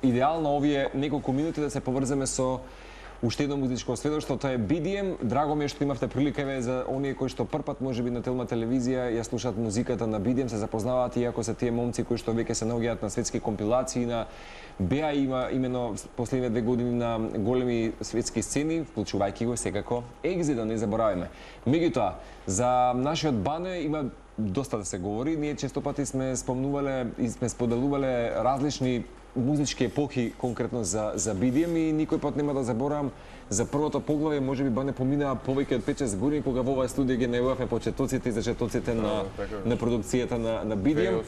идеално овие неколку минути да се поврземе со уште едно музичко сведоштво, тоа е BDM. Драго ми е што имавте прилика за оние кои што првпат можеби на Телма телевизија ја слушаат музиката на BDM, се запознаваат иако се тие момци кои што веќе се наоѓаат на светски компилации, на беа има имено последните 2 години на големи светски сцени, вклучувајќи го секако Екзи, да не забораваме. Меѓутоа, за нашиот Бане има доста да се говори. Ние често пати сме спомнувале и сме споделувале различни музички епохи конкретно за BDM и никој пат нема да заборавам за првото поглавје, можеби Бане поминаа повеќе од 5-6 години кога во оваа студија ги најававме почетоците и зачетоците на продукцијата на BDM.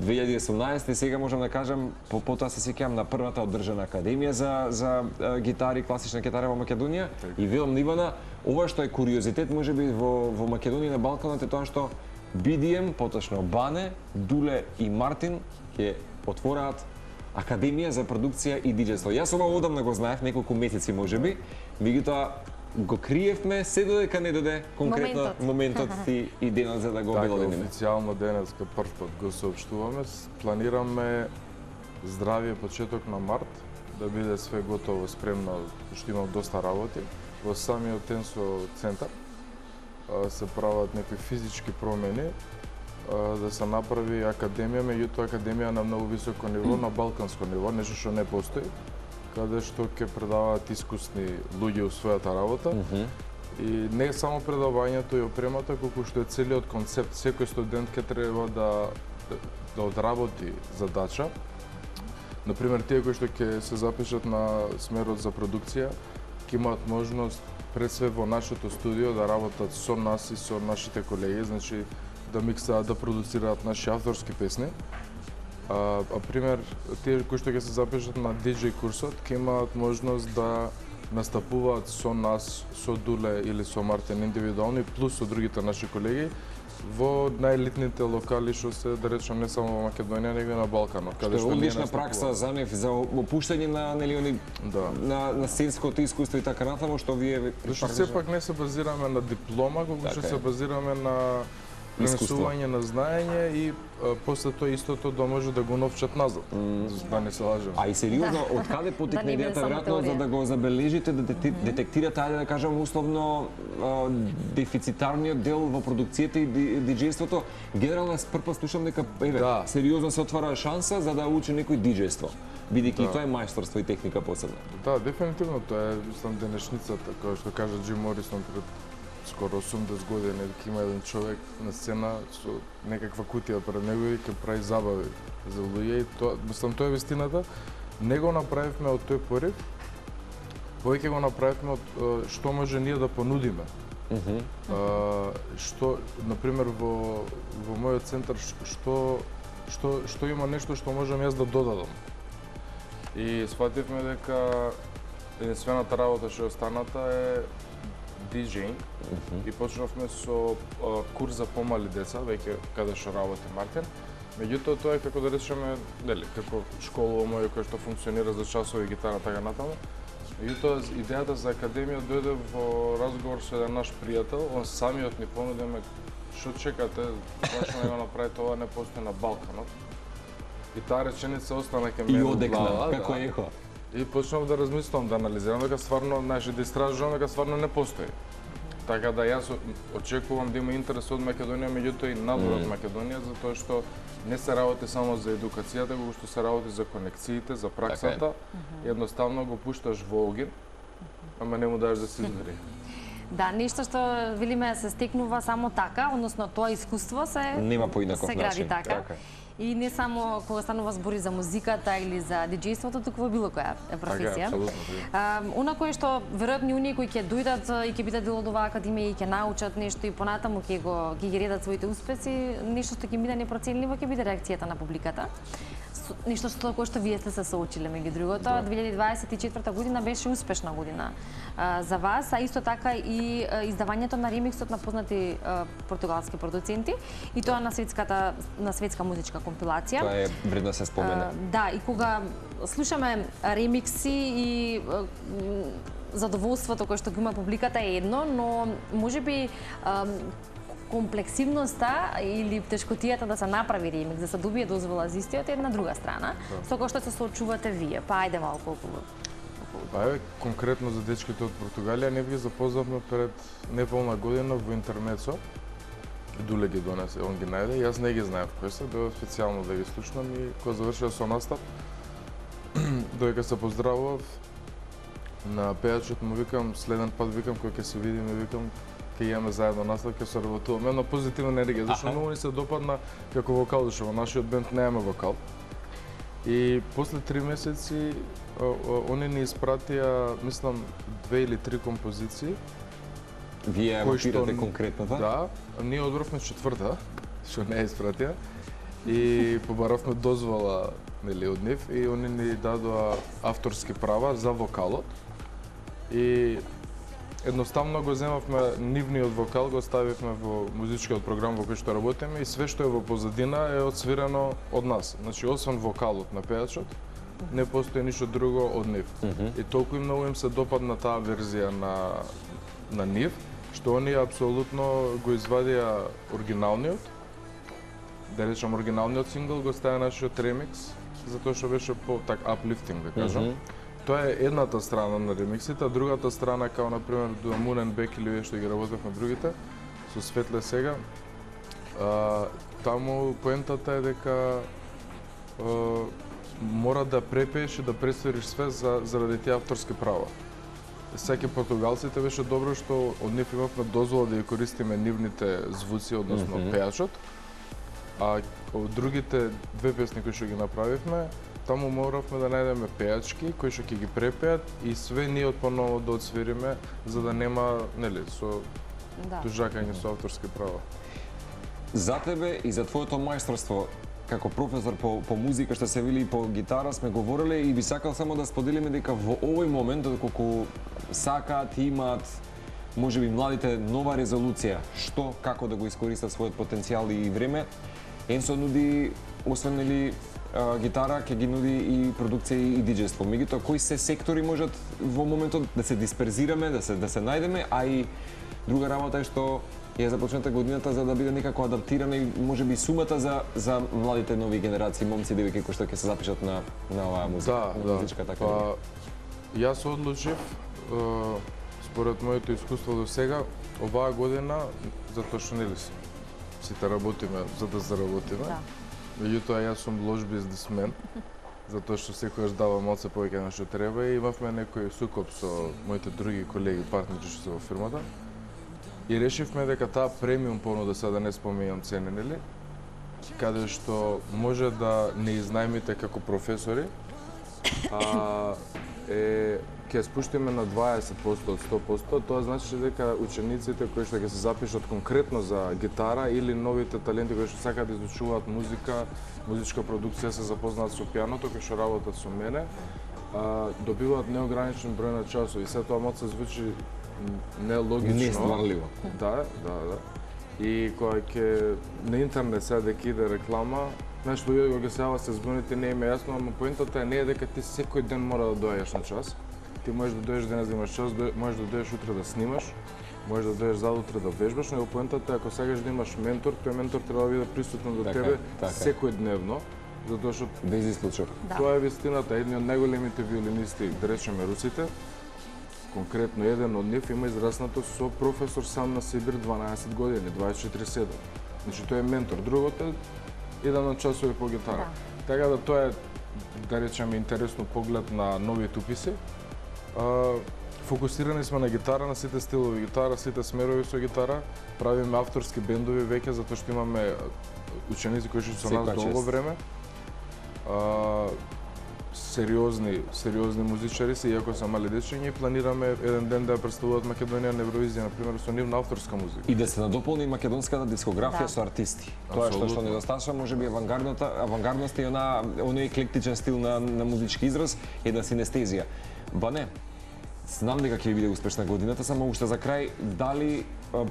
2018 и сега можам да кажам, потоа се сеќавам на првата одржана академија за гитари, класична гитара во Македонија и велам на Ивана, ова што е куриозитет можеби во Македонија на Балканот е тоа што BDM, поточно Бане, Дуле и Мартин ќе отвораат Академија за продукција и диџејство. Јас ова одамна го знаев, неколку месеци можеби, меѓутоа го криевме се додека не доде конкретно моментот и денот за да го обелодениме. Официјално денеска прв пат го соопштуваме. Планираме здравиот почеток на март, да биде све готово, спремно, што имам доста работи. Во самиот Тенсо центар се прават некои физички промени, да се направи академија, меѓутоа академија на многу високо ниво, на балканско ниво, нешто што не постои, каде што ќе предаваат искусни луѓе у својата работа. И не само предавањето и опремата, колку што е целиот концепт. Секој студент ќе треба да одработи задача. Например, тие кои што ќе се запишат на смерот за продукција, ќе имаат можност пред све во нашето студио да работат со нас и со нашите колеги, значи да миксаат, да продуцираат наши авторски песни. Пример, тие кои што ќе се запишат на диџеј курсот, ќе имаат можност да настапуваат со нас, со Дуле или со Мартин индивидуално и плюс со другите наши колеги во најелитните локали што се, да речем, не само во Македонија, него и на Балканот, каде што одлична пракса за нив за опуштање на на сценското искуство и така натаму, што вие зашто сепак не се базираме на диплома, колку што се базираме на пренесување на знаење и после тоа истото да може да го новчат назад, да не се лажеме. А и сериозно, од каде потекне идејата веројатно за да го забележите, да детектирате, ајде да кажам условно, дефицитарниот дел во продукцијата и диџејството? Генерално прв слушам дека сериозно се отвара шанса за да учи некој диџејство, бидејќи тоа е мајсторство и техника посебно. Да, дефинитивно тоа е денешницата, која што кажа Джим Морисон пред скоро 80 години, дека има еден човек на сцена со некаква кутија пред него и ќе прави забави за луѓе и тоа, тоа е вистината. Не го направивме од тој порив, повеќе го направивме од што може ние да понудиме. Што, например, во мојот центар, што има нешто што можам јас да додадам. И сфативме дека единствената работа што е останата е диџејинг и почнавме со курс за помали деца, веќе каде што работи Мартин. Меѓутоа тоа е како да речеме, нели, како школа моја која што функционира за часови гитара така натаму. Меѓутоа идејата за академија дојде во разговор со еден наш пријател, он самиот ни понуди што чекате, зашто не го направите ова, не постои на Балканот. И таа реченица остана кај мене во глава, како ехо. И почнав да размислувам, да анализирам дека стварно, да истражувам дека стварно не постои. Така да јас очекувам да има интерес од Македонија, меѓутоа и надвор од Македонија, затоа што не се работи само за едукацијата, туку што се работи за конекциите, за праксата. Едноставно го пушташ во огин, ама не му даш да се изгори. Да, нешто што велиме се стекнува само така, односно тоа искуство се нема поинаков начин. Се гради така. И не само кога станува збори за музиката или за диџејството, туку во било која професија. Она кое што веројатно оние кои ќе дојдат и ќе бидат дел од оваа академија и ќе научат нешто и понатаму ќе ги редат своите успеси, нешто што ќе биде непроценливо ќе биде реакцијата на публиката. Нешто што кое што вие сте се соочиле меѓу другото. 2024 година беше успешна година за вас, а исто така и издавањето на ремиксот на познати португалски продуценти и тоа на светска музичка компилација. Тоа е вредно се спомене. Да, и кога слушаме ремикси и задоволството кое што го има публиката е едно, но можеби комплексивноста или тешкотијата да се направи ремикс, да се добие дозвола за истиот е една друга страна, со кој што се соочувате вие. Па ајде малку околу. Па еве, конкретно за дечките од Португалија, не ги запознавме пред неполна година во интернетсо. Дуле ги донесе, он ги најде, јас не ги знаев кои се, дојдов специјално да ги слушнам и кога завршија со настап, додека се поздравував, на пејачот му викам, следен пат викам, кој ќе се видиме, викам, ќе имаме заедно настап, ќе се работуваме, една позитивна енергија, зашто многу ни се допадна како вокал, зашто во нашиот бенд немаме вокал. И после 3 месеци, они ни испратија, мислам, 2 или 3 композиции. Вие монтирате конкретната? Да, ние одбравме четврта, што не е испратија, и побаравме дозвола, нели, од нив, и они ни дадоа авторски права за вокалот. И едноставно го земавме нивниот вокал, го ставивме во музичкиот програм во кој што работиме и све што е во позадина е отсвирено од нас. Значи, освен вокалот на пејачот, не постои ништо друго од нив. И толку и многу им се допадна таа верзија на нив, што они апсолутно го извадија оригиналниот, да речам оригиналниот сингл, го ставија нашиот ремикс, затоа што беше по так uplifting, да кажам. Тоа е едната страна на ремиксите, а другата страна, као например до Moon and Back или овие што ги работевме другите, со Светле сега, таму поентата е дека мора да препееш и да пресвириш све заради тие авторски права. Секи португалците беше добро што од нив имавме дозвола да ја користиме нивните звуци, односно пејачот, а од другите две песни кои што ги направивме, таму моравме да најдеме пејачки кои што ќе ги препеат и све ние одпоново да одсвириме за да нема, нели, со тужакање со авторски права. За тебе и за твоето мајсторство како професор по музика, што се вели по гитара, сме говореле и би сакал само да споделиме дека во овој момент, доколку сакаат и имаат можеби младите нова резолуција, што, како да го искористат својот потенцијал и време, Енсо нуди, освен нели гитара, ќе ги нуди и продукција и диџејство. Меѓутоа, кои се сектори можат во моментот да се дисперзираме, да се најдеме, а и друга работа е што ја започната годината за да биде некако адаптирана и можеби сумата за младите нови генерации момци и девојки кои што ќе се запишат на оваа музика, музичката академија. Јас одлучив според моето искуство до сега оваа година, затоа што нели сите работиме за да заработиме. Меѓутоа јас сум лош бизнисмен, затоа што секојаш давам малце повеќе на што треба и имавме некој сукоп со моите други колеги, партнери што се во фирмата. И решивме дека таа премиум понуда, сега да не спомењам цени, нели, каде што може да не изнајмите како професори, ќе спуштиме на 20% од 100%, тоа значи дека учениците кои што ќе се запишат конкретно за гитара или новите таленти кои што сакаат да изучуваат музика, музичка продукција, се запознаат со пианото, кои што работат со мене, добиваат неограничен број на часови. Се тоа малку звучи нелогично. Нестварливо. Да. И кога ќе на интернет сега дека иде реклама, знаеш, луѓето кога се јава се збуните, не им е јасно, ама поентата не е дека ти секој ден мора да доаѓаш на час. Ти можеш да дојдеш денес да имаш час, можеш да дојдеш утре да снимаш, можеш да дојдеш задутре да вежбаш, но поентата е ако сакаш да имаш ментор, тој ментор треба да биде присутен до тебе секојдневно, затоа што без исклучок. Тоа е вистината, едни од најголемите виолинисти, да речеме русите, конкретно еден од нив има израснато со професор сам на Сибир 12 години, 24/7. Значи тој е ментор. Другото еден од часови по гитара. Така да тоа е, да речеме, интересно поглед на новите уписи. Фокусирани сме на гитара, на сите стилови гитара, сите смерови со гитара. Правиме авторски бендови веќе, затоа што имаме ученици кои што со нас долго време. Сериозни музичари се, иако се мали дечиња, ние планираме еден ден да ја представуваат Македонија на Евровизија, например, со нивна авторска музика. И да се надополни македонската дискографија со артисти. Тоа е што недостачува, можеби авангардноста и оној еклектичен стил на музички израз, една синестезија. Бане, знам дека ќе биде успешна годината, само уште за крај, дали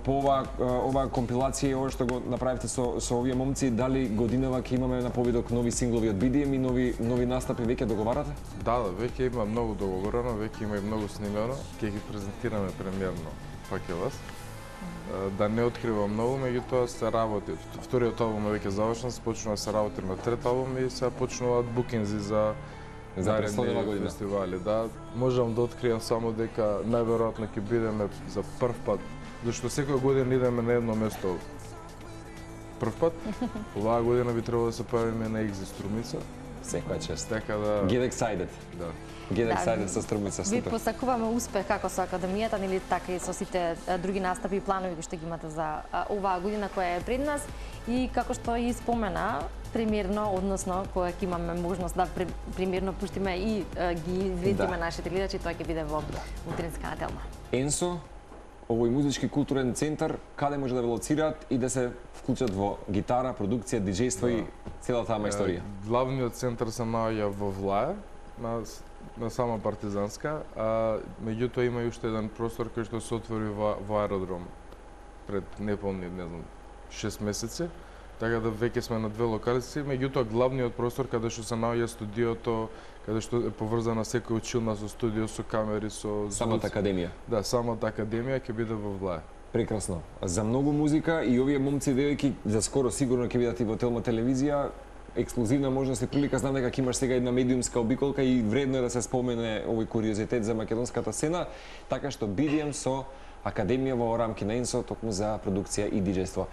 по оваа компилација и ова што го направивте со овие момци, дали годинава ќе имаме на повидок нови синглови од BDM и нови настапи веќе договарате? Да, веќе има многу договорено, веќе има и многу снимено, ќе ги презентираме премиерно пак е вас. Да не откривам многу, меѓутоа се работи. Вториот албум е веќе завршен, почнува да се работи на трет албум и се почнуваат букинзи за предстојна година фестивали. Да, можам да откриам само дека најверојатно ќе бидеме за прв пат, зашто секоја година идеме на едно место. Прв пат, оваа година би требало да се појавиме на Екзи Струмица. Секоја чест. Така да Get excited. Да. Get excited со Струмица, Ви супер. посакуваме успех како со Академијата, нели така и со сите други настапи и планови кои што ги имате за оваа година која е пред нас и како што и спомена, премиерно, односно кога ќе имаме можност да премиерно пуштиме и ги известиме нашите гледачи, тоа ќе биде во утринска на Телма. Енсо, овој музички културен центар, каде може да ве лоцираат и да се вклучат во гитара, продукција, диџејство и целата таа мајсторија? Главниот центар се наоѓа во Влаја, на сама Партизанска, а меѓутоа има и уште еден простор кој што се отвори во аеродром пред неполни, не знам, 6 месеци. Така да веќе сме на две локалици, меѓутоа главниот простор каде што се наоѓа студиото, каде што е поврзана секој училна со студио, со камери, со Самата академија. Да, самата академија ќе биде во Влаја. Прекрасно. За многу музика и овие момци и девојки за скоро сигурно ќе бидат и во Телма телевизија. Ексклузивна можност и прилика, знам дека ќе имаш сега една медиумска обиколка и вредно е да се спомене овој куриозитет за македонската сцена, така што BDM со Академија во рамки на Енсо токму за продукција и диџејство.